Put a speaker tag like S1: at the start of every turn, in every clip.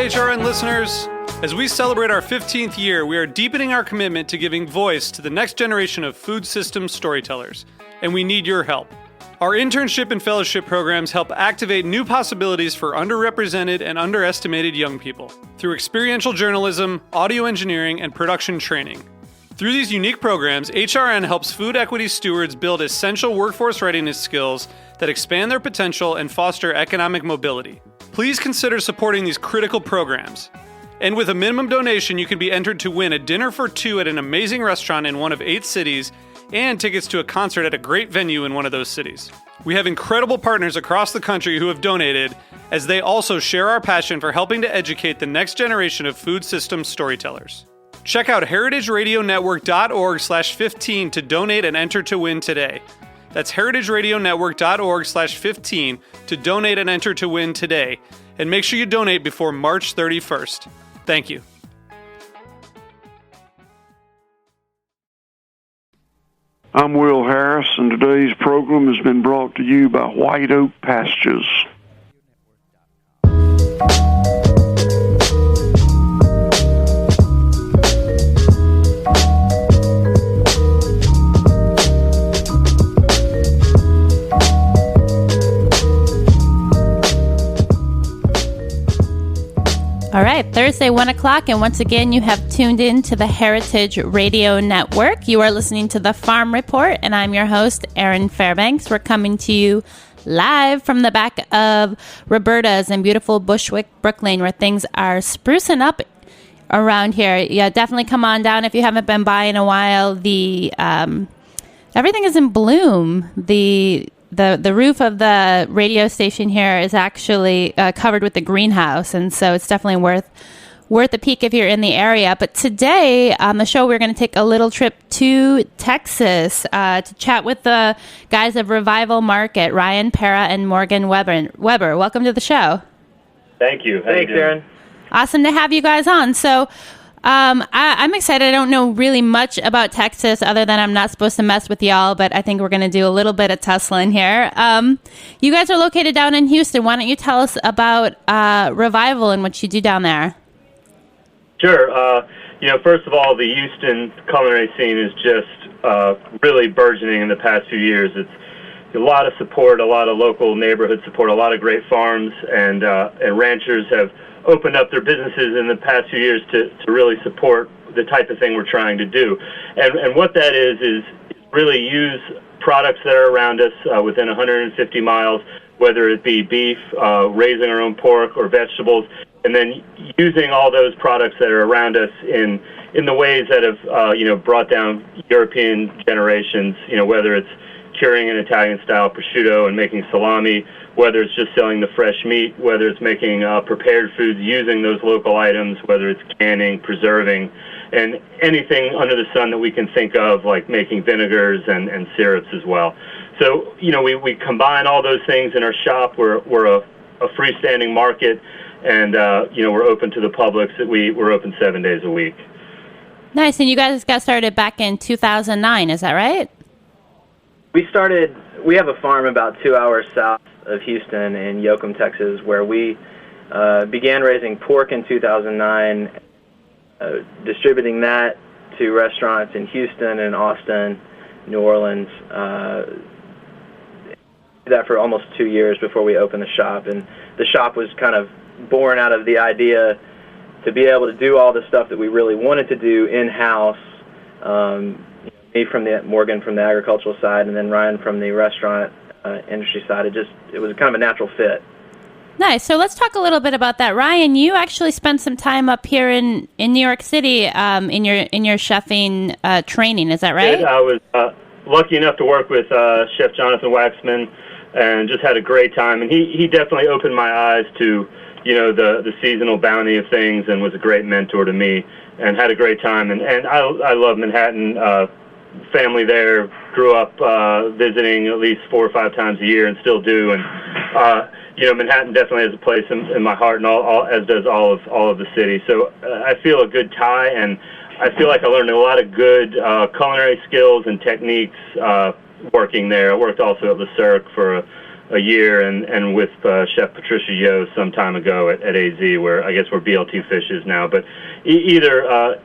S1: HRN listeners. As we celebrate our 15th year, we are deepening our commitment to giving voice to the next generation of food systems storytellers, and we need your help. Our internship and fellowship programs help activate new possibilities for underrepresented and underestimated young people through experiential journalism, audio engineering, and production training. Through these unique programs, HRN helps food equity stewards build essential workforce readiness skills that expand their potential and foster economic mobility. Please consider supporting these critical programs. And with a minimum donation, you can be entered to win a dinner for two at an amazing restaurant in one of 8 cities and tickets to a concert at a great venue in one of those cities. We have incredible partners across the country who have donated, as they also share our passion for helping to educate the next generation of food systems storytellers. Check out heritageradionetwork.org/15 to donate and enter to win today. That's heritageradionetwork.org/15 to donate and enter to win today. And make sure you donate before March 31st. Thank you.
S2: I'm Will Harris, and today's program has been brought to you by White Oak Pastures.
S3: All right, Thursday, 1 o'clock, and once again, you have tuned in to the Heritage Radio Network. You are listening to The Farm Report, and I'm your host, Erin Fairbanks. We're coming to you live from the back of Roberta's in beautiful Bushwick, Brooklyn, where things are sprucing up around here. Yeah, definitely come on down if you haven't been by in a while. The everything is in bloom. The roof of the radio station here is actually covered with a greenhouse, and so it's definitely worth a peek if you're in the area. But today on the show, we're going to take a little trip to Texas to chat with the guys of Revival Market, Ryan Pera and Morgan Weber. Welcome to the show.
S4: Thank you.
S5: Thanks, Aaron.
S3: Awesome to have you guys on. So I'm excited. I don't know really much about Texas other than I'm not supposed to mess with y'all, but I think we're going to do a little bit of tussling here. You guys are located down in Houston. Why don't you tell us about Revival and what you do down there?
S4: Sure. First of all, the Houston culinary scene is just really burgeoning in the past few years. It's a lot of support, a lot of local neighborhood support, a lot of great farms and ranchers have opened up their businesses in the past few years to really support the type of thing we're trying to do. And what that is really use products that are around us within 150 miles, whether it be beef, raising our own pork or vegetables, and then using all those products that are around us in the ways that have brought down European generations, whether it's curing an Italian-style prosciutto and making salami, whether it's just selling the fresh meat, whether it's making prepared foods using those local items, whether it's canning, preserving, and anything under the sun that we can think of, like making vinegars and syrups as well. So, we combine all those things in our shop. We're a freestanding market, and, we're open to the public. We're open 7 days a week.
S3: Nice. And you guys got started back in 2009, is that right?
S5: We have a farm about 2 hours south of Houston in Yoakum, Texas, where we began raising pork in 2009, distributing that to restaurants in Houston and Austin, New Orleans. Did that for almost 2 years before we opened the shop, and the shop was kind of born out of the idea to be able to do all the stuff that we really wanted to do in-house. Me from Morgan from the agricultural side, and then Ryan from the restaurant industry side. It was kind of a natural fit.
S3: Nice. So let's talk a little bit about that. Ryan, you actually spent some time up here in New York City in your chefing training. Is that right?
S4: I was lucky enough to work with Chef Jonathan Waxman, and just had a great time. And he definitely opened my eyes to the seasonal bounty of things, and was a great mentor to me. And had a great time. And I love Manhattan. Family there, grew up visiting at least 4 or 5 times a year, and still do. And Manhattan definitely has a place in my heart, and as does all of the city. So I feel a good tie, and I feel like I learned a lot of good culinary skills and techniques working there. I worked also at Le Cirque for a year, and with Chef Patricia Yo some time ago at AZ, where I guess where BLT Fish is now. But either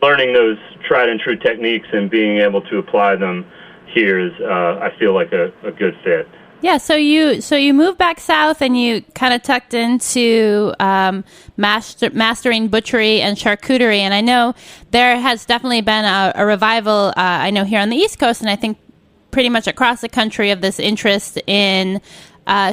S4: learning those tried and true techniques and being able to apply them here is I feel like a good fit.
S3: Yeah, so you moved back south and you kind of tucked into mastering butchery and charcuterie, and I know there has definitely been a revival. I know here on the East Coast, and I think pretty much across the country, of this interest in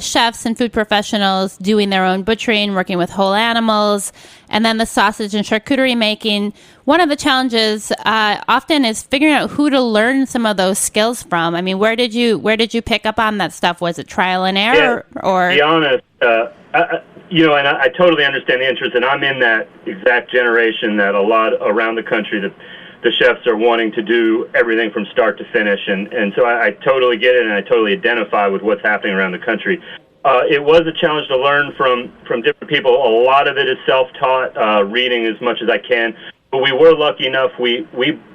S3: chefs and food professionals doing their own butchering, working with whole animals, and then the sausage and charcuterie making. One of the challenges often is figuring out who to learn some of those skills from. I mean, where did you pick up on that stuff? Was it trial and error, or?
S4: To be honest, and I totally understand the interest, and I'm in that exact generation that a lot around the country that the chefs are wanting to do everything from start to finish, and so I totally get it, and I totally identify with what's happening around the country. It was a challenge to learn from different people. A lot of it is self-taught, reading as much as I can. But we were lucky enough. We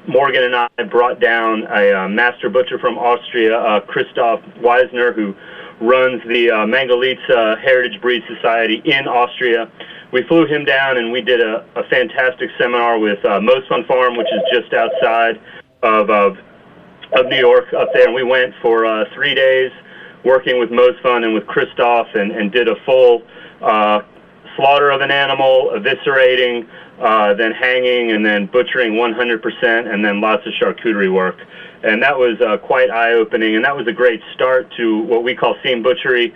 S4: Morgan and I brought down a master butcher from Austria, Christoph Weisner, who runs the Mangalitsa Heritage Breed Society in Austria. We flew him down, and we did a fantastic seminar with Most Fun Farm, which is just outside of New York up there. And we went for 3 days working with Most Fun and with Christoph, and did a full slaughter of an animal, eviscerating, then hanging, and then butchering 100%, and then lots of charcuterie work. And that was quite eye-opening, and that was a great start to what we call seam butchery,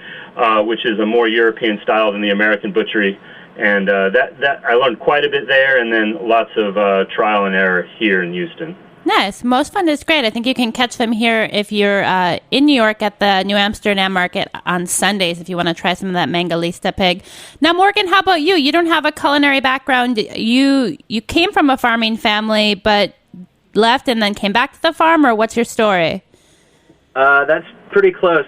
S4: which is a more European style than the American butchery. And that I learned quite a bit there, and then lots of trial and error here in Houston.
S3: Nice. Most Fun is great. I think you can catch them here if you're in New York at the New Amsterdam Market on Sundays if you want to try some of that Mangalista pig. Now, Morgan, how about you? You don't have a culinary background. You came from a farming family, but left and then came back to the farm, or what's your story?
S5: That's pretty close.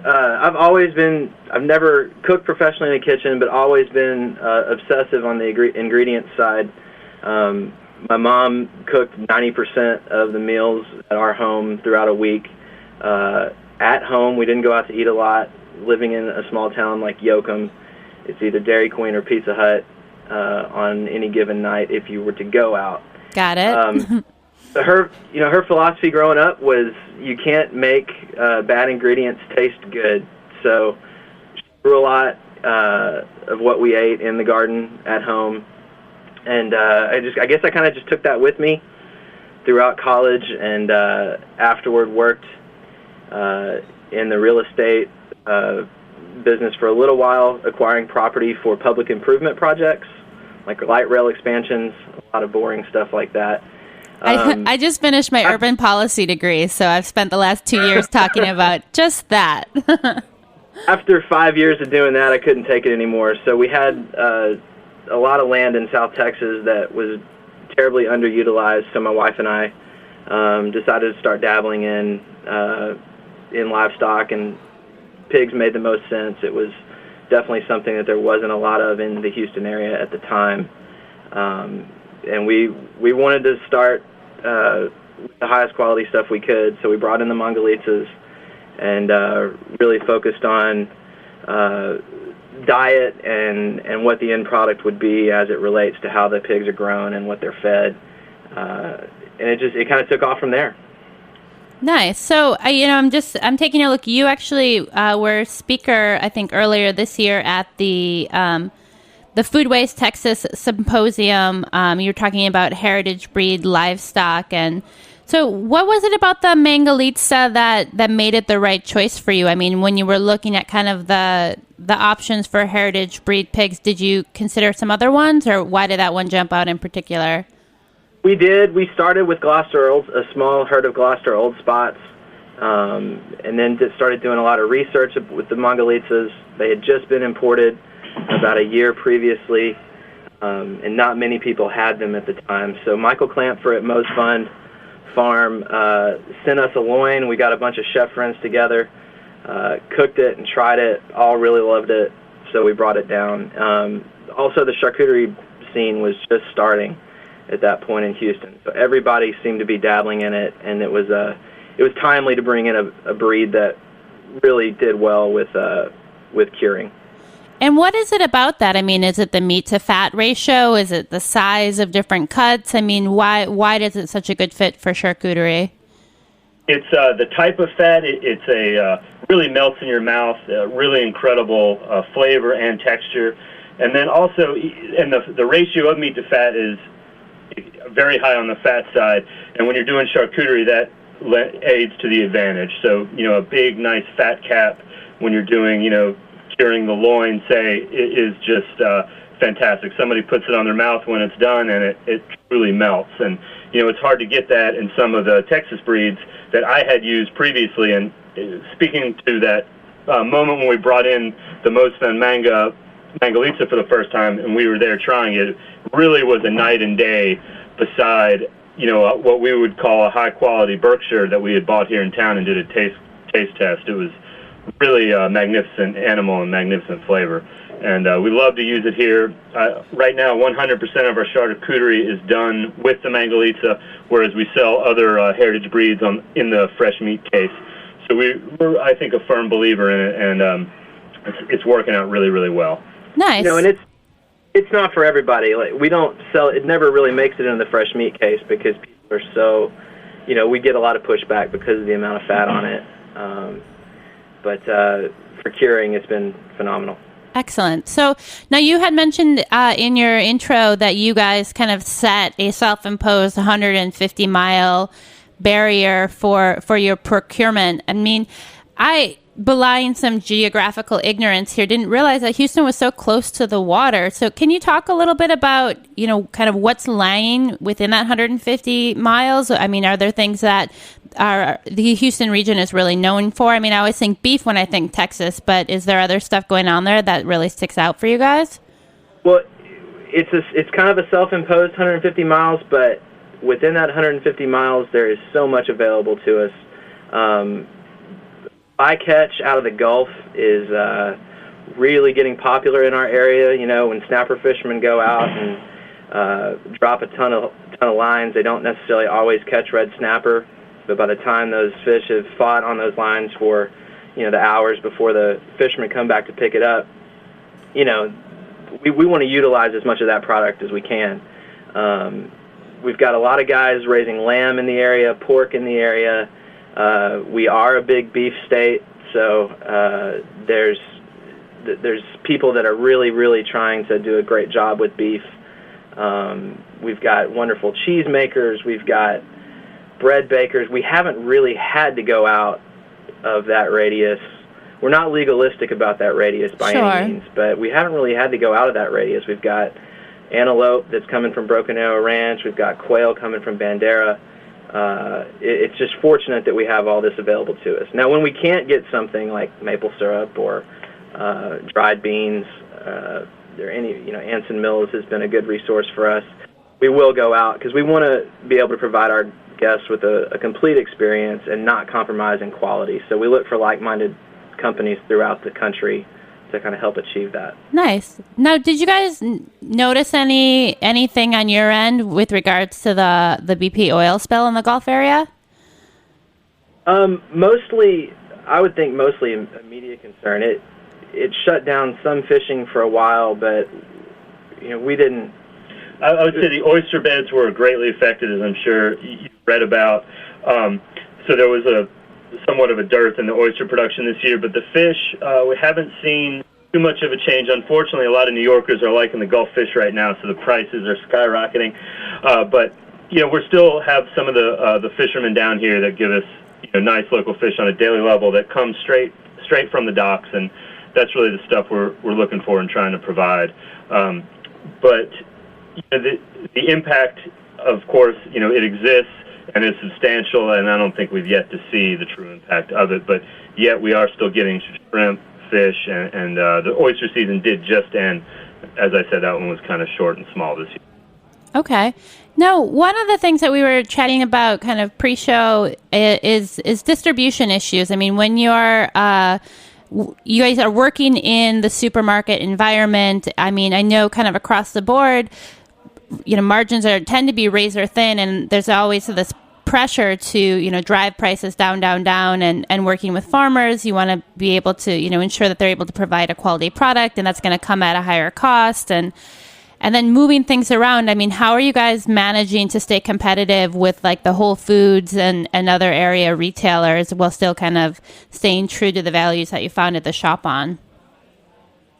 S5: I've never cooked professionally in a kitchen, but always been obsessive on the ingredient side. My mom cooked 90% of the meals at our home throughout a week. At home, we didn't go out to eat a lot. Living in a small town like Yoakum, it's either Dairy Queen or Pizza Hut on any given night if you were to go out.
S3: Got it.
S5: Her philosophy growing up was you can't make bad ingredients taste good. So she grew a lot of what we ate in the garden at home. And I guess I kind of just took that with me throughout college, and afterward worked in the real estate business for a little while, acquiring property for public improvement projects, like light rail expansions, a lot of boring stuff like that.
S3: I just finished my urban policy degree, so I've spent the last 2 years talking about just that.
S5: After 5 years of doing that, I couldn't take it anymore. So we had a lot of land in South Texas that was terribly underutilized. So my wife and I decided to start dabbling in livestock, and pigs made the most sense. It was definitely something that there wasn't a lot of in the Houston area at the time. And we wanted to start with the highest quality stuff we could, so we brought in the Mangalitsas and really focused on diet and what the end product would be as it relates to how the pigs are grown and what they're fed. And it kind of took off from there.
S3: Nice. So, I'm taking a look. You actually were a speaker, I think, earlier this year at the Food Waste Texas Symposium. You were talking about heritage breed livestock. And so what was it about the Mangalitsa that made it the right choice for you? I mean, when you were looking at kind of the options for heritage breed pigs, did you consider some other ones, or why did that one jump out in particular?
S5: We did. We started with Gloucester Olds, a small herd of Gloucester Old Spots, and then started doing a lot of research with the Mangalitsas. They had just been imported about a year previously, and not many people had them at the time. So Michael Clampfer at Most Fun Farm sent us a loin. We got a bunch of chef friends together, cooked it and tried it, all really loved it, so we brought it down. Also, the charcuterie scene was just starting at that point in Houston, so everybody seemed to be dabbling in it, and it was timely to bring in a breed that really did well with curing.
S3: And what is it about that? I mean, is it the meat to fat ratio? Is it the size of different cuts? I mean, why is it such a good fit for charcuterie?
S4: It's the type of fat. It's really melts in your mouth. Really incredible flavor and texture, and then also, and the ratio of meat to fat is very high on the fat side. And when you're doing charcuterie, that aids to the advantage. So a big, nice fat cap when you're doing curing the loin, say, is just fantastic. Somebody puts it on their mouth when it's done, and it truly melts. And it's hard to get that in some of the Texas breeds that I had used previously. And speaking to that moment when we brought in the Mosfen Mangalitsa for the first time, and we were there trying it, really was a night and day beside what we would call a high quality Berkshire that we had bought here in town and did a taste test. It was really a magnificent animal and magnificent flavor. And we love to use it here. Right now, 100% of our charcuterie is done with the Mangalitsa, whereas we sell other heritage breeds in the fresh meat case. So we're, I think, a firm believer in it, and it's working out really, really well.
S3: Nice.
S5: And it's not for everybody. Like, we don't sell it. It never really makes it in the fresh meat case because people are so, we get a lot of pushback because of the amount of fat on it. But for curing, it's been phenomenal.
S3: Excellent. So now you had mentioned in your intro that you guys kind of set a self-imposed 150-mile barrier for your procurement. I mean, I, belying some geographical ignorance here, didn't realize that Houston was so close to the water. So can you talk a little bit about, kind of what's lying within that 150 miles? I mean, are there things that the Houston region is really known for? I mean, I always think beef when I think Texas, but is there other stuff going on there that really sticks out for you guys? Well,
S5: it's kind of a self-imposed 150 miles, but within that 150 miles, there is so much available to us. Bycatch out of the Gulf is really getting popular in our area. When snapper fishermen go out and drop a ton of lines, they don't necessarily always catch red snapper. But by the time those fish have fought on those lines for, the hours before the fishermen come back to pick it up, we want to utilize as much of that product as we can. We've got a lot of guys raising lamb in the area, pork in the area. We are a big beef state, so there's people that are really, really trying to do a great job with beef. We've got wonderful cheese makers. We've got bread bakers. We haven't really had to go out of that radius. We're not legalistic about that radius by any means, but we haven't really had to go out of that radius. We've got antelope that's coming from Broken Arrow Ranch. We've got quail coming from Bandera. It's just fortunate that we have all this available to us. Now, when we can't get something like maple syrup or dried beans, Anson Mills has been a good resource for us. We will go out because we want to be able to provide our guests with a complete experience and not compromise in quality. So we look for like-minded companies throughout the country to kind of help achieve that. Nice.
S3: Now, did you guys notice anything on your end with regards to the BP oil spill in the Gulf area?
S5: Mostly, I would think mostly immediate concern. It shut down some fishing for a while, but we didn't.
S4: I would say the oyster beds were greatly affected, as I'm sure you read about. So there was somewhat of a dearth in the oyster production this year, but the fish, we haven't seen too much of a change. Unfortunately, a lot of New Yorkers are liking the Gulf fish right now, so the prices are skyrocketing. But we still have some of the fishermen down here that give us nice local fish on a daily level that comes straight from the docks, and that's really the stuff we're looking for and trying to provide. But the impact, of course, it exists and is substantial, and I don't think we've yet to see the true impact of it. But yet we are still getting shrimp, fish, and the oyster season did just end. As I said, that one was kind of short and small this year. Okay.
S3: Now, one of the things that we were chatting about kind of pre-show is distribution issues. I mean, when you're you guys are working in the supermarket environment, I mean, I know kind of across the board, margins tend to be razor thin, and there's always this pressure to, drive prices down, and working with farmers. You want to be able to, ensure that they're able to provide a quality product, and that's going to come at a higher cost. And then moving things around, I mean, how are you guys managing to stay competitive with like the Whole Foods and other area retailers while still kind of staying true to the values that you founded the shop on?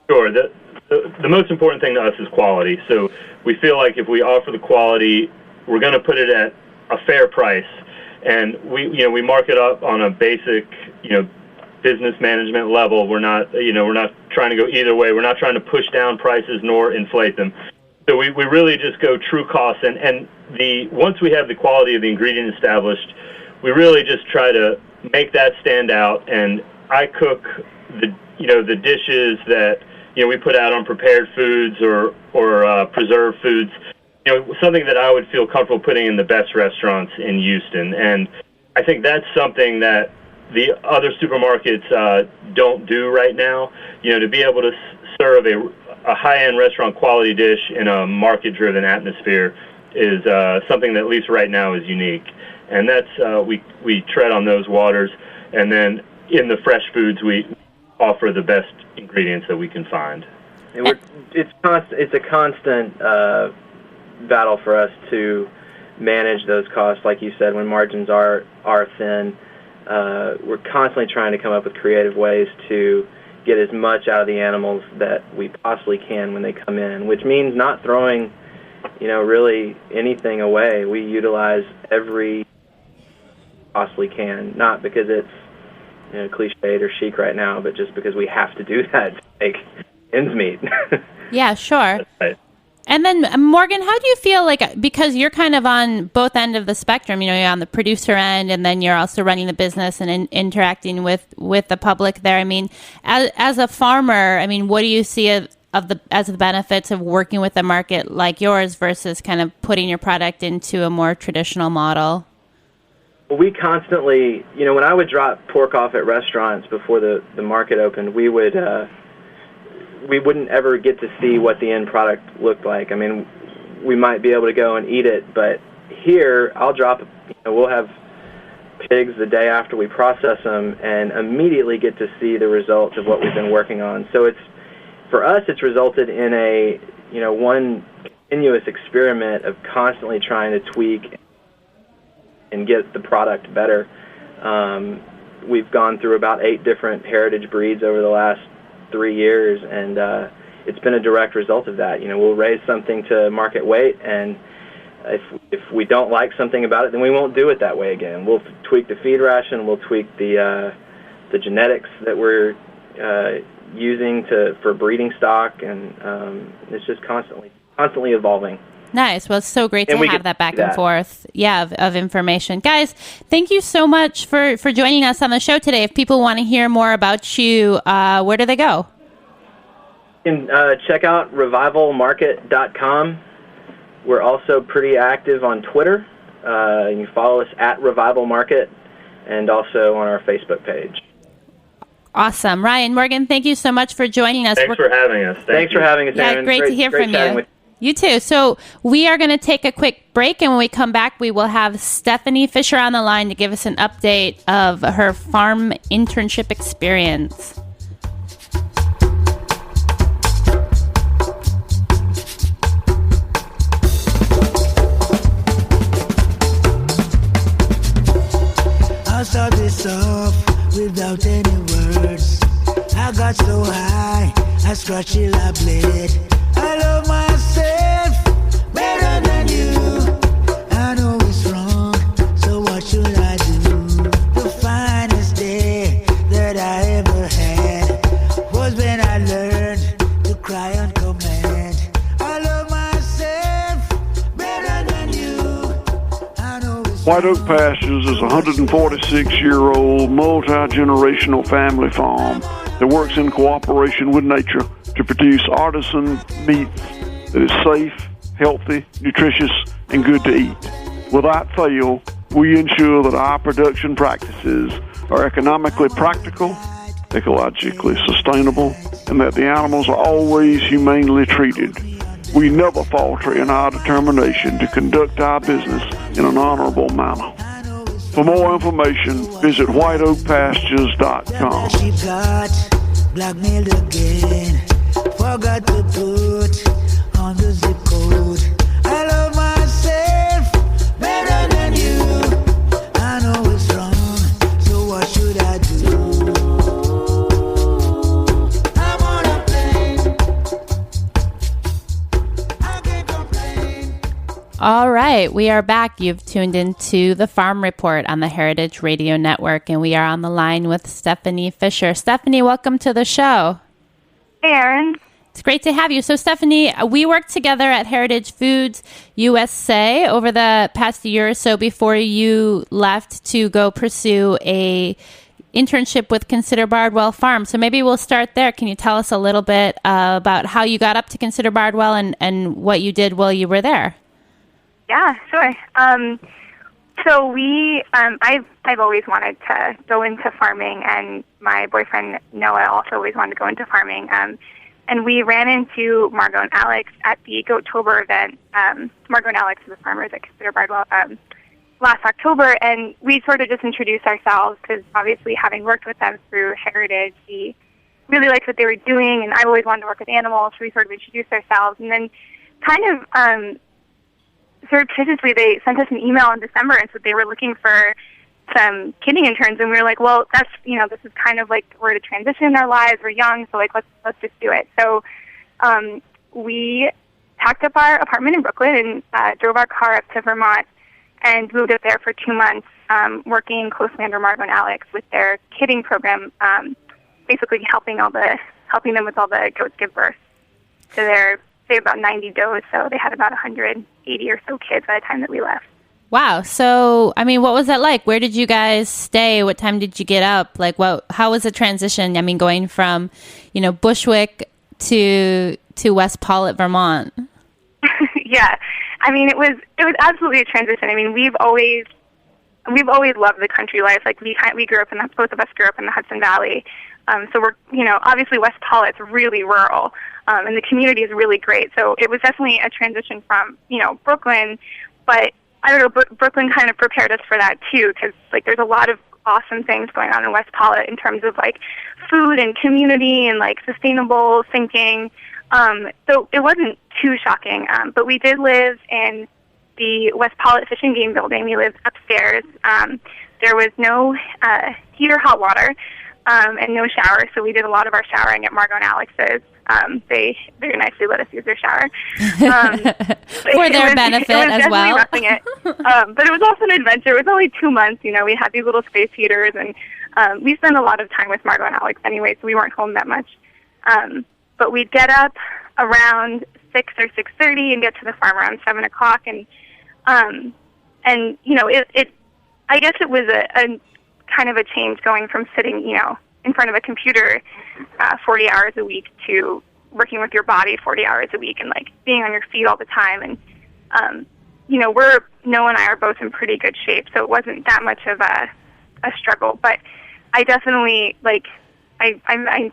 S4: Sure. The most important thing to us is quality. So we feel like if we offer the quality, we're going to put it at a fair price. And we mark it up on a basic, business management level. We're not trying to go either way. We're not trying to push down prices nor inflate them. So we really just go true cost. And once we have the quality of the ingredient established, we really just try to make that stand out. And I cook the dishes that we put out on prepared foods or preserved foods. Something that I would feel comfortable putting in the best restaurants in Houston. And I think that's something that the other supermarkets don't do right now. To be able to serve a high-end restaurant quality dish in a market-driven atmosphere is something that at least right now is unique. And that's we tread on those waters. And then in the fresh foods, we offer the best ingredients that we can find.
S5: And it's a constant battle for us to manage those costs. Like you said, when margins are thin, we're constantly trying to come up with creative ways to get as much out of the animals that we possibly can when they come in, which means not throwing, really anything away. We utilize every possibly can, not because it's cliched or chic right now, but just because we have to do that to make ends meet.
S3: Yeah, sure.
S4: Right.
S3: And then, Morgan, how do you feel like, because you're kind of on both ends of the spectrum, you're on the producer end, and then you're also running the business and interacting with the public there. I mean, as a farmer, I mean, what do you see as the benefits of working with a market like yours versus kind of putting your product into a more traditional model?
S5: Well, we constantly, when I would drop pork off at restaurants before the market opened, we wouldn't ever get to see what the end product looked like. I mean, we might be able to go and eat it, but here we'll have pigs the day after we process them and immediately get to see the results of what we've been working on. So for us, it's resulted in one continuous experiment of constantly trying to tweak and get the product better. We've gone through about 8 different heritage breeds over the last 3 years, and it's been a direct result of that. We'll raise something to market weight, and if we don't like something about it, then we won't do it that way again. We'll tweak the feed ration, we'll tweak the genetics that we're using for breeding stock, and it's just constantly evolving.
S3: Nice. Well, it's so great to have that back and forth, of information. Guys, thank you so much for joining us on the show today. If people want to hear more about you, where do they go?
S5: You can check out revivalmarket.com. We're also pretty active on Twitter. You can follow us at Revival Market and also on our Facebook page.
S3: Awesome. Ryan, Morgan, thank you so much for joining us.
S4: Thanks for having us.
S5: Thanks for having us, Aaron.
S3: Yeah, great to hear from you. You too. So we are going to take a quick break, and when we come back, we will have Stephanie Fisher on the line to give us an update of her farm internship experience.
S6: I'll start this off without any words. I got so high, I scratched till I bled. I love myself better than you. I know it's wrong, so what should I do? The finest day that I ever had was when I learned to cry on command. I love myself better than you. I know it's
S2: White Oak Pastures is a 146-year-old multi-generational family farm that works in cooperation with nature to produce artisan meat that is safe, healthy, nutritious, and good to eat. Without fail, we ensure that our production practices are economically practical, ecologically sustainable, and that the animals are always humanely treated. We never falter in our determination to conduct our business in an honorable manner. For more information, visit whiteoakpastures.com.
S6: She got blackmailed again. Forgot to put on the zip code. I love myself better than you. I know it's wrong, so what should I do? I'm on a plane. I can't complain.
S3: All right, we are back. You've tuned into the Farm Report on the Heritage Radio Network, and we are on the line with Stephanie Fisher. Stephanie, welcome to the show.
S7: Hey, Erin.
S3: It's great to have you. So, Stephanie, we worked together at Heritage Foods USA over the past year or so before you left to go pursue a internship with Consider Bardwell Farm. So maybe we'll start there. Can you tell us a little bit about how you got up to Consider Bardwell and what you did while you were there?
S7: Yeah, sure. So I've always wanted to go into farming, and my boyfriend Noah also always wanted to go into farming. And we ran into Margot and Alex at the Goattober event. Margot and Alex are the farmers at Consider Bardwell last October, and we sort of just introduced ourselves because obviously having worked with them through Heritage, we really liked what they were doing, and I always wanted to work with animals, so we sort of introduced ourselves. And then kind of surreptitiously, they sent us an email in December and said they were looking for some kidding interns, and we were like, well, that's, this is kind of like we're at a transition in our lives, we're young, so like let's just do it. So we packed up our apartment in Brooklyn and drove our car up to Vermont and moved up there for 2 months, working closely under Margot and Alex with their kidding program, basically helping them with all the goats give birth to they have about 90 does, so they had about 180 or so kids by the time that we left.
S3: Wow. So, I mean, what was that like? Where did you guys stay? What time did you get up? Like, how was the transition? I mean, going from, Bushwick to West Pollitt, Vermont.
S7: Yeah. I mean, it was absolutely a transition. I mean, we've always loved the country life. Like we grew up both of us grew up in the Hudson Valley. So we're, obviously West Pollitt's really rural, and the community is really great. So it was definitely a transition from, Brooklyn, but I don't know, Brooklyn kind of prepared us for that too, because like there's a lot of awesome things going on in West Pollitt in terms of like food and community and like sustainable thinking. So it wasn't too shocking, but we did live in the West Pollitt Fish and Game Building. We lived upstairs. There was no heat or hot water, and no shower, so we did a lot of our showering at Margot and Alex's. They very nicely let us use their shower.
S3: For their benefit as well.
S7: Roughing it. But it was also an adventure. It was only 2 months. We had these little space heaters, and we spent a lot of time with Margot and Alex anyway, so we weren't home that much. But we'd get up around 6 or 6:30 and get to the farm around 7 o'clock, and I guess it was a kind of a change going from sitting, in front of a computer 40 hours a week to working with your body 40 hours a week and like being on your feet all the time. And Noah and I are both in pretty good shape, so it wasn't that much of a struggle. But I definitely I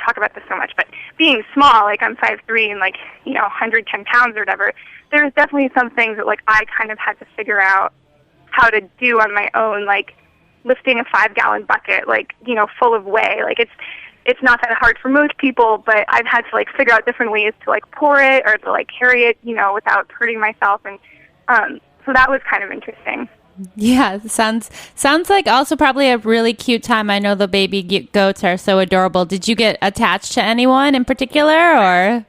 S7: talk about this so much, but being small, like I'm 5'3" and 110 pounds or whatever, there's definitely some things that like I kind of had to figure out how to do on my own, like lifting a 5-gallon bucket, full of whey. Like it's not that hard for most people, but I've had to figure out different ways to pour it or to carry it, without hurting myself. And so that was kind of interesting.
S3: Yeah, sounds like also probably a really cute time. I know the baby goats are so adorable. Did you get attached to anyone in particular, or?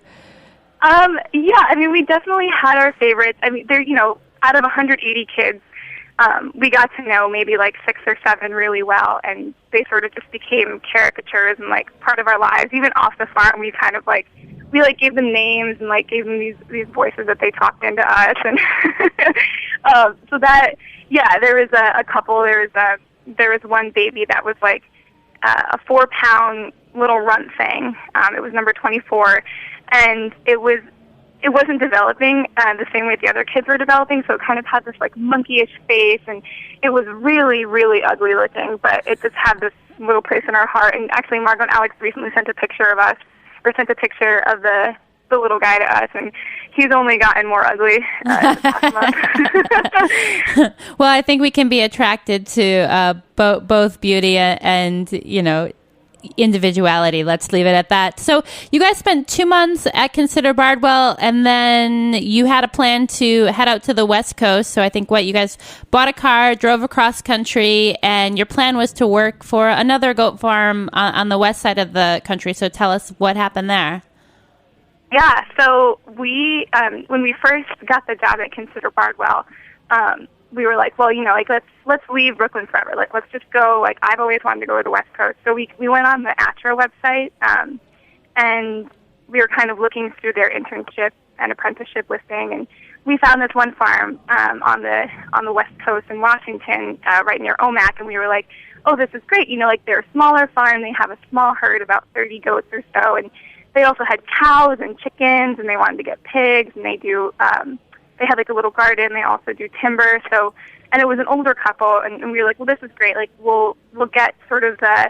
S7: Yeah, I mean, we definitely had our favorites. I mean, they're, out of 180 kids, we got to know maybe 6 or 7 really well, and they sort of just became caricatures and part of our lives. Even off the farm, we kind of we gave them names and gave them these voices that they talked into us, and so that, yeah, there was a couple. There was one baby that was a 4-pound little runt thing. It was number 24, and it wasn't developing the same way the other kids were developing, so it kind of had this monkeyish face, and it was really, really ugly looking, but it just had this little place in our heart. And actually, Margot and Alex recently sent a picture of us, or sent a picture of the little guy to us, and he's only gotten more ugly in the past month.
S3: Well, I think we can be attracted to both beauty and, you know, individuality. Let's leave it at that. So you guys spent 2 months at Consider Bardwell, and then you had a plan to head out to the West Coast. So I think you guys bought a car, drove across country, and your plan was to work for another goat farm on the west side of the country. So tell us what happened there.
S7: Yeah, so we, when we first got the job at Consider Bardwell, we were like, well, you know, like let's leave Brooklyn forever. Like, let's just go. Like, I've always wanted to go to the West Coast. So we went on the ATRA website, and we were kind of looking through their internship and apprenticeship listing, and we found this one farm on the West Coast in Washington, right near Omak, and we were like, oh, this is great. You know, like, they're a smaller farm. They have a small herd, about 30 goats or so, and they also had cows and chickens, and they wanted to get pigs, and they do. They had like a little garden. They also do timber. So, and it was an older couple, and we were like, well, this is great. Like, we'll get sort of the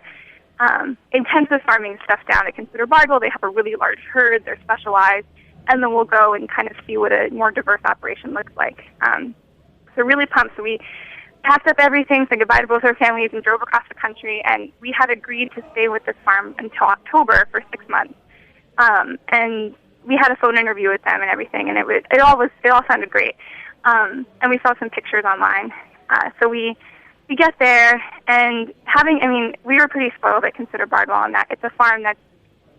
S7: intensive farming stuff down at Consider Bardwell. They have a really large herd. They're specialized, and then we'll go and kind of see what a more diverse operation looks like. So really pumped. So we packed up everything, said goodbye to both our families, and drove across the country. And we had agreed to stay with this farm until October for 6 months. And we had a phone interview with them and everything, and it all sounded great. And we saw some pictures online. So we get there, and we were pretty spoiled at Consider Bardwell in that it's a farm that's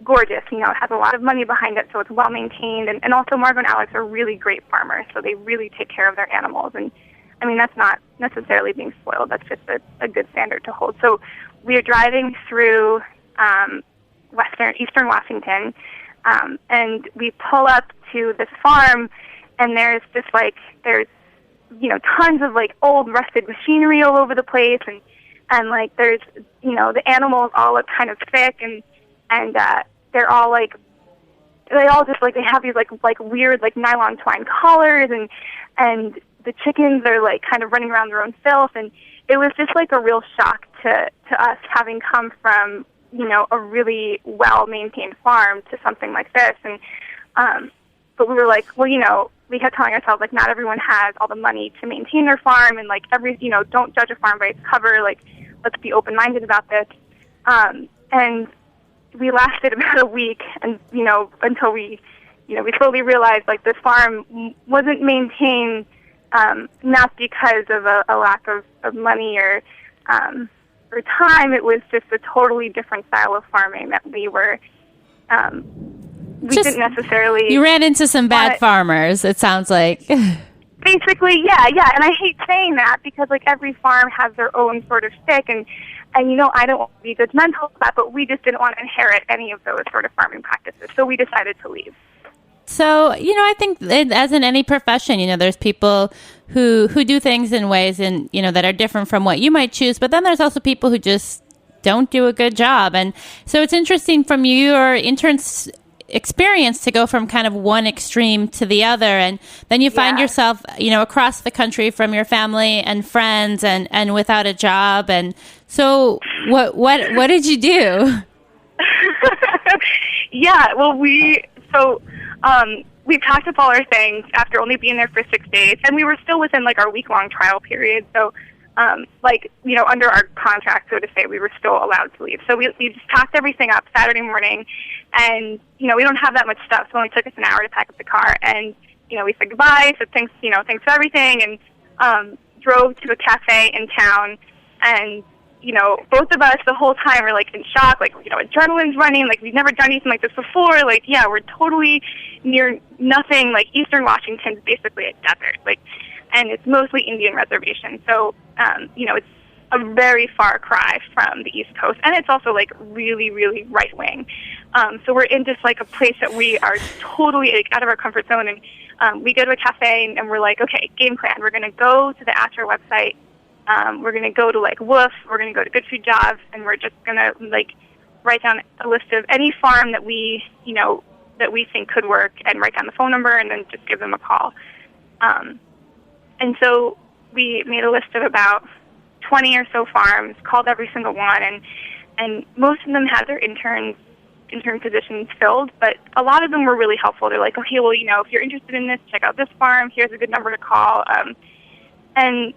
S7: gorgeous. You know, it has a lot of money behind it, so it's well maintained. And also Margot and Alex are really great farmers, so they really take care of their animals. And I mean, that's not necessarily being spoiled. That's just a good standard to hold. So we are driving through eastern Washington, and we pull up to this farm, and there's you know, tons of like old rusted machinery all over the place, and like there's, you know, the animals all look kind of thick, and they're all like, they all just like, they have these like weird like nylon twine collars, and the chickens are like kind of running around their own filth, and it was just like a real shock to us, having come from, you know, a really well-maintained farm to something like this. And but we were like, well, you know, we kept telling ourselves, like, not everyone has all the money to maintain their farm, and like you know, don't judge a farm by its cover. Like, let's be open-minded about this. And we lasted about a week, and you know, until we slowly realized like this farm wasn't maintained, not because of a lack of money or time. It was just a totally different style of farming that we were. We didn't necessarily. You
S3: ran into some bad farmers, it sounds like.
S7: Basically, yeah. And I hate saying that because like every farm has their own sort of stick, and you know, I don't want to be judgmental of that, but we just didn't want to inherit any of those sort of farming practices, so we decided to leave.
S3: So, you know, I think as in any profession, you know, there's people who do things in ways and, you know, that are different from what you might choose. But then there's also people who just don't do a good job. And so it's interesting from your intern's experience to go from kind of one extreme to the other. And then you find yourself, you know, across the country from your family and friends and without a job. And so what did you do?
S7: Yeah, well, we packed up all our things after only being there for 6 days, and we were still within like our week-long trial period. So, like, you know, under our contract, so to say, we were still allowed to leave. So we just packed everything up Saturday morning, and you know, we don't have that much stuff, so it only took us an hour to pack up the car. And you know, we said goodbye, said thanks for everything, and drove to a cafe in town. And you know, both of us the whole time were like in shock, like, you know, adrenaline's running, like we've never done anything like this before. Like, yeah, we're totally near nothing. Like, eastern Washington's basically a desert, like, and it's mostly Indian reservation. So, you know, it's a very far cry from the East Coast, and it's also like really, really right wing. So we're in just like a place that we are totally like out of our comfort zone, and we go to a cafe and we're like, okay, game plan. We're going to go to the ATRA website. We're going to go to like Woof, we're going to go to Good Food Jobs, and we're just going to like write down a list of any farm that we think could work, and write down the phone number, and then just give them a call. And so we made a list of about 20 or so farms, called every single one, and most of them had their interns intern positions filled, but a lot of them were really helpful. They're like, okay, well, if you're interested in this, check out this farm. Here's a good number to call. And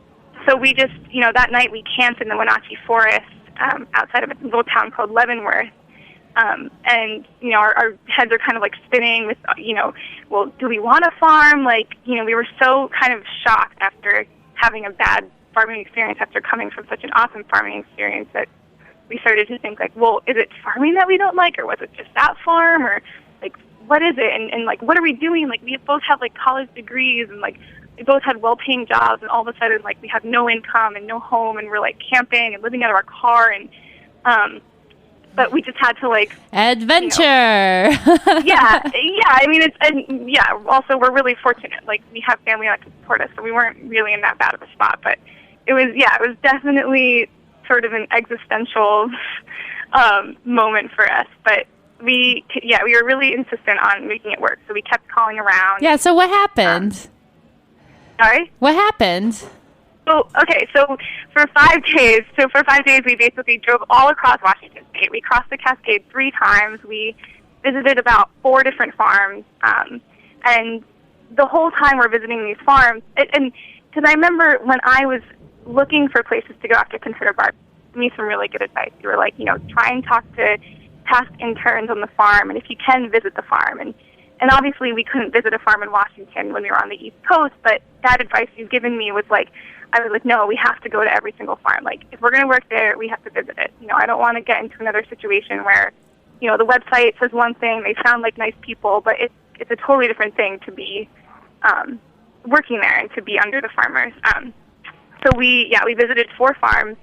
S7: so we just, that night we camped in the Wenatchee Forest outside of a little town called Leavenworth. And, our heads are kind of like spinning with, well, do we want to farm? Like, we were so kind of shocked after having a bad farming experience after coming from such an awesome farming experience that we started to think, like, well, is it farming that we don't like, or was it just that farm, or, like, what is it, and like, what are we doing? Like, we both have, like, college degrees, and, like, we both had well-paying jobs, and all of a sudden, like, we have no income and no home, and we're, like, camping and living out of our car, and, but we just had to, like...
S3: Adventure!
S7: Yeah, I mean, also, we're really fortunate. Like, we have family that can support us, so we weren't really in that bad of a spot, but it was definitely sort of an existential moment for us, but we were really insistent on making it work, so we kept calling around.
S3: Yeah, so what happened?
S7: Sorry?
S3: What happened?
S7: So for 5 days, we basically drove all across Washington State. We crossed the Cascade 3 times. We visited about 4 different farms, and the whole time we're visiting these farms, and because I remember when I was looking for places to go after consider bark, me some really good advice. You were like, try and talk to past interns on the farm, and if you can, visit the farm. And obviously we couldn't visit a farm in Washington when we were on the East Coast, but that advice you've given me was like, I was like, no, we have to go to every single farm. Like, if we're going to work there, we have to visit it. I don't want to get into another situation where, the website says one thing, they sound like nice people, but it's a totally different thing to be working there and to be under the farmers. So we visited 4 farms,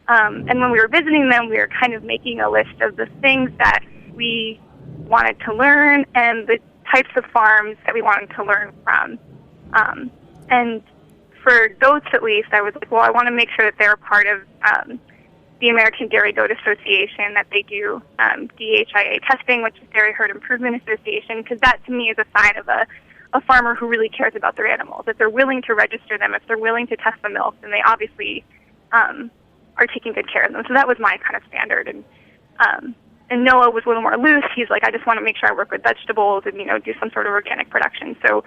S7: and when we were visiting them, we were kind of making a list of the things that we wanted to learn and the types of farms that we wanted to learn from. And for goats, at least, I was like, well, I want to make sure that they're part of the American Dairy Goat Association, that they do DHIA testing, which is Dairy Herd Improvement Association, because that, to me, is a sign of a farmer who really cares about their animals. If they're willing to register them, if they're willing to test the milk, then they obviously are taking good care of them. So that was my kind of standard. And Noah was a little more loose. He's like, I just want to make sure I work with vegetables and, do some sort of organic production. So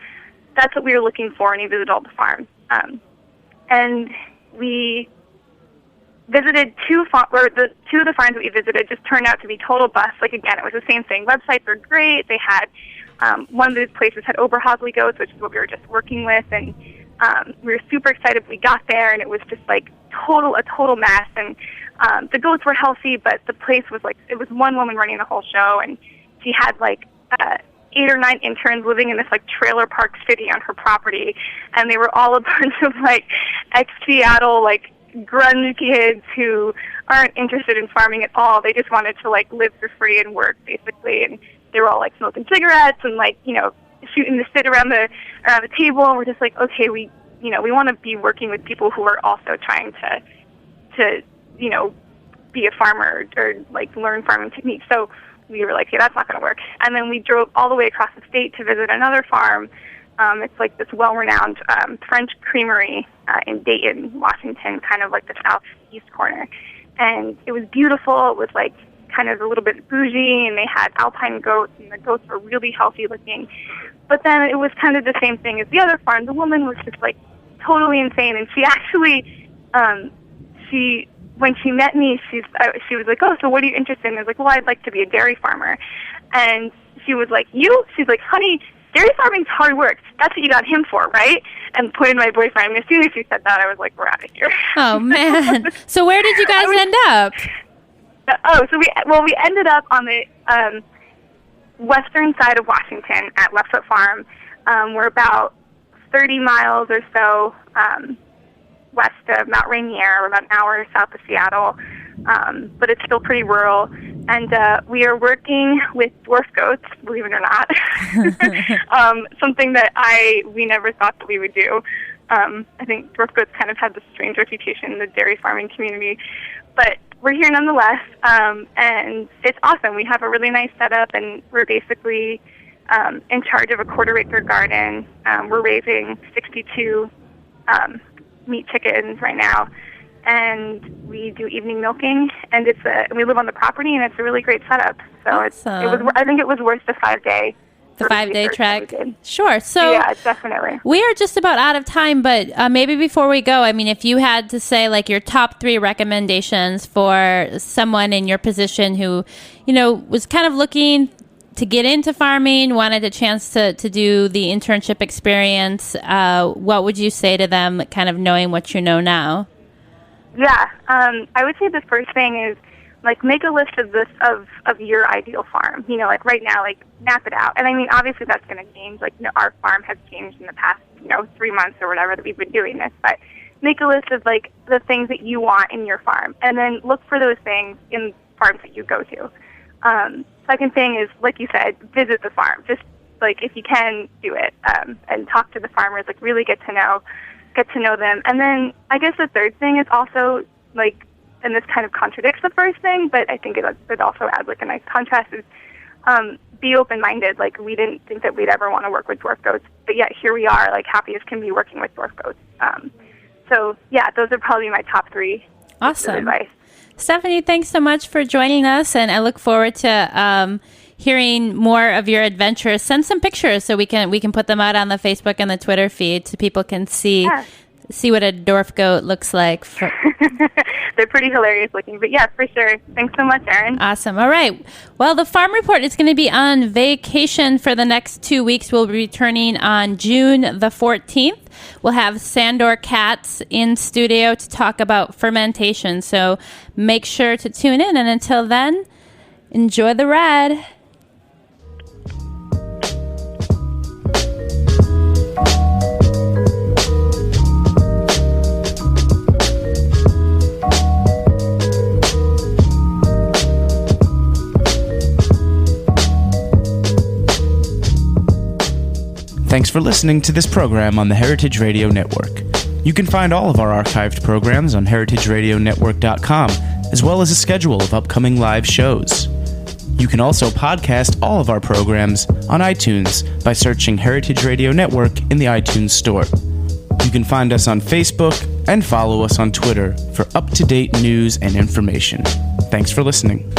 S7: that's what we were looking for, and he visited all the farms. And we visited 2 of the farms that we visited just turned out to be total busts. Like, again, it was the same thing. Websites are great. They had... one of these places had Oberhausley goats, which is what we were just working with, and we were super excited when we got there, and it was just like a total mess. And the goats were healthy, but the place was like, it was one woman running the whole show, and she had like 8 or 9 interns living in this like trailer park city on her property, and they were all a bunch of like ex-Seattle like grunge kids who aren't interested in farming at all. They just wanted to like live for free and work, basically, and they were all like smoking cigarettes and like, shooting the shit around the table. And we're just like, okay, we want to be working with people who are also trying to be a farmer or like learn farming techniques. So we were like, yeah, that's not going to work. And then we drove all the way across the state to visit another farm. It's like this well-renowned French creamery in Dayton, Washington, kind of like the southeast corner. And it was beautiful. It was like kind of a little bit bougie, and they had alpine goats, and the goats were really healthy looking. But then it was kind of the same thing as the other farm. The woman was just like totally insane, and she actually, when she met me, she was like, oh, so what are you interested in? I was like, well, I'd like to be a dairy farmer. And she was like, you? She's like, honey, dairy farming's hard work. That's what you got him for, right? And pointed my boyfriend. And as soon as she said that, I was like, we're out of here.
S3: Oh, man. So where did you guys end up?
S7: So we ended up on the western side of Washington at Left Foot Farm. We're about 30 miles or so west of Mount Rainier. We're about an hour south of Seattle, but it's still pretty rural. And we are working with dwarf goats, believe it or not, something that we never thought that we would do. I think dwarf goats kind of had this strange reputation in the dairy farming community. But we're here nonetheless, and it's awesome. We have a really nice setup, and we're basically in charge of a quarter-acre garden. We're raising 62 meat chickens right now, and we do evening milking, and we live on the property, and it's a really great setup. So
S3: Awesome.
S7: I think it was worth the 5-day.
S3: The 5-day
S7: research
S3: trek.
S7: we did.
S3: Sure. So
S7: Yeah, definitely.
S3: we are just about out of time, but maybe before we go, I mean, if you had to say like your top 3 recommendations for someone in your position who, was kind of looking to get into farming, wanted a chance to do the internship experience, what would you say to them, kind of knowing what you know now?
S7: Yeah, I would say the first thing is, like, make a list of your ideal farm. Like right now, like, map it out. And I mean, obviously that's going to change. Like, our farm has changed in the past, 3 months or whatever that we've been doing this. But make a list of, like, the things that you want in your farm. And then look for those things in farms that you go to. Second thing is, like you said, visit the farm. Just, like, if you can, do it. And talk to the farmers, like, really get to know them. And then I guess the third thing is also, like, and this kind of contradicts the first thing, but I think it also adds, like, a nice contrast, is be open-minded. Like, we didn't think that we'd ever want to work with dwarf goats, but yet here we are, like, happy as can be working with dwarf goats. So, yeah, those are probably my top 3
S3: Awesome.
S7: advice.
S3: Stephanie, thanks so much for joining us, and I look forward to hearing more of your adventures. Send some pictures so we can put them out on the Facebook and the Twitter feed so people can see what a dwarf goat looks like.
S7: They're pretty hilarious looking, but yeah, for sure. Thanks so much, Erin.
S3: Awesome. All right. Well, the Farm Report is going to be on vacation for the next 2 weeks. We'll be returning on June the 14th. We'll have Sandor Katz in studio to talk about fermentation. So make sure to tune in. And until then, enjoy the ride.
S8: Thanks for listening to this program on the Heritage Radio Network. You can find all of our archived programs on heritageradionetwork.com, as well as a schedule of upcoming live shows. You can also podcast all of our programs on iTunes by searching Heritage Radio Network in the iTunes Store. You can find us on Facebook and follow us on Twitter for up-to-date news and information. Thanks for listening.